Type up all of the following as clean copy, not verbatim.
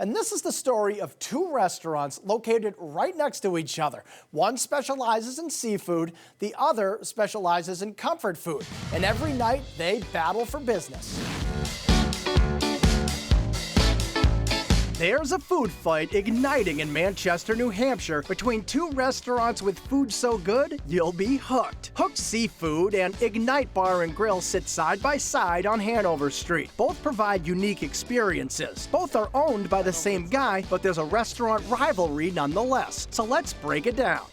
And this is the story of two restaurants located right next to each other. One specializes in seafood, the other specializes in comfort food. And every night they battle for business. There's a food fight igniting in Manchester, New Hampshire between two restaurants with food so good you'll be hooked. Hooked Seafood and Ignite Bar and Grill sit side by side on Hanover Street. Both provide unique experiences. Both are owned by the same guy, but there's a restaurant rivalry nonetheless. So let's break it down.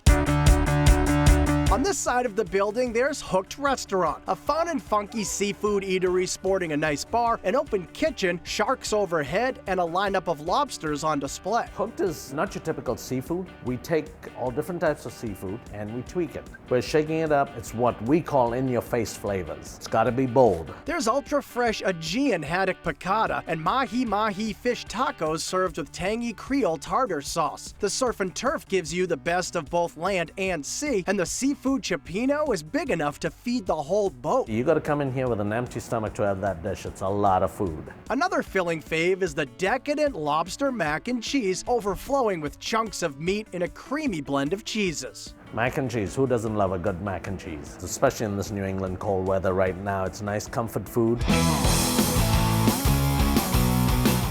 On this side of the building, there's Hooked Restaurant, a fun and funky seafood eatery sporting a nice bar, an open kitchen, sharks overhead, and a lineup of lobsters on display. Hooked is not your typical seafood. We take all different types of seafood and we tweak it. We're shaking it up. It's what we call in-your-face flavors. It's got to be bold. There's ultra-fresh Aegean haddock piccata and mahi-mahi fish tacos served with tangy Creole tartar sauce. The surf and turf gives you the best of both land and sea, and the seafood cioppino is big enough to feed the whole boat. You got to come in here with an empty stomach to have that dish. It's a lot of food. Another filling fave is the decadent lobster mac and cheese, overflowing with chunks of meat in a creamy blend of cheeses. Mac and cheese, who doesn't love a good mac and cheese? Especially in this New England cold weather right now. It's nice comfort food.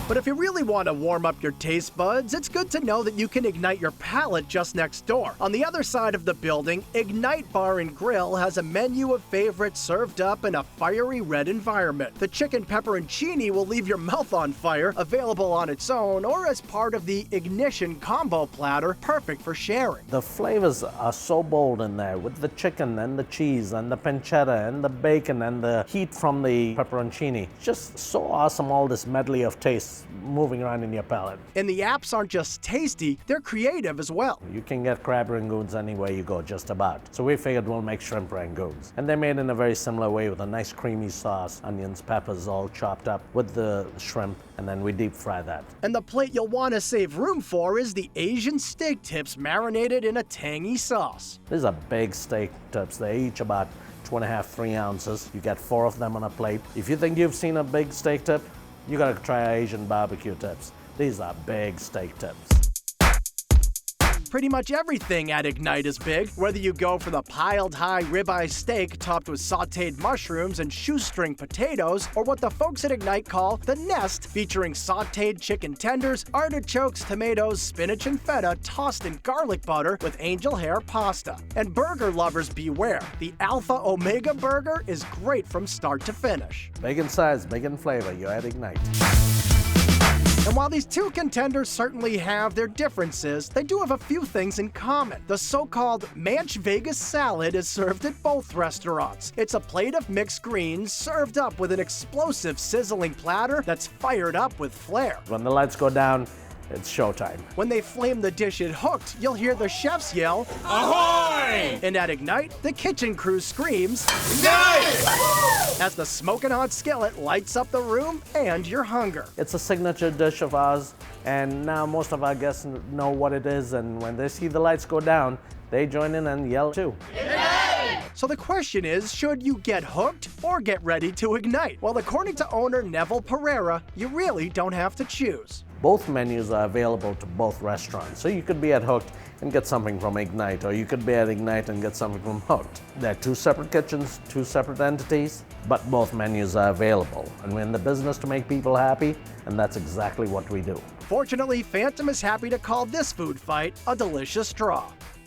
But if you really want to warm up your taste buds, it's good to know that you can ignite your palate just next door. On the other side of the building, Ignite Bar and Grill has a menu of favorites served up in a fiery red environment. The chicken pepperoncini will leave your mouth on fire, available on its own or as part of the Ignition combo platter, perfect for sharing. The flavors are so bold in there with the chicken and the cheese and the pancetta and the bacon and the heat from the pepperoncini. Just so awesome, all this medley of tastes moving around in your palate. And the apps aren't just tasty, they're creative as well. You can get crab rangoons anywhere you go, just about. So we figured we'll make shrimp rangoons. And they're made in a very similar way with a nice creamy sauce, onions, peppers all chopped up with the shrimp, and then we deep fry that. And the plate you'll want to save room for is the Asian steak tips marinated in a tangy sauce. These are big steak tips. They're each about 2.5, 3 ounces. You get 4 of them on a plate. If you think you've seen a big steak tip, you gotta try our Asian barbecue tips. These are big steak tips. Pretty much everything at Ignite is big, whether you go for the piled high ribeye steak topped with sauteed mushrooms and shoestring potatoes, or what the folks at Ignite call the nest, featuring sauteed chicken tenders, artichokes, tomatoes, spinach, and feta tossed in garlic butter with angel hair pasta. And burger lovers beware, the Alpha Omega burger is great from start to finish. Big in size, big in flavor, you're at Ignite. And while these two contenders certainly have their differences, they do have a few things in common. The so-called Manch Vegas salad is served at both restaurants. It's a plate of mixed greens served up with an explosive sizzling platter that's fired up with flair. When the lights go down, it's showtime. When they flame the dish at Hooked, you'll hear the chefs yell, "Ahoy!" And at Ignite, the kitchen crew screams, "Ignite!" as the smoking hot skillet lights up the room and your hunger. It's a signature dish of ours, and now most of our guests know what it is, and when they see the lights go down, they join in and yell too. So the question is, should you get hooked or get ready to ignite? Well, according to owner Neville Pereira, you really don't have to choose. Both menus are available to both restaurants. So you could be at Hooked and get something from Ignite, or you could be at Ignite and get something from Hooked. They're two separate kitchens, two separate entities, but both menus are available. And we're in the business to make people happy, and that's exactly what we do. Fortunately, Phantom is happy to call this food fight a delicious draw.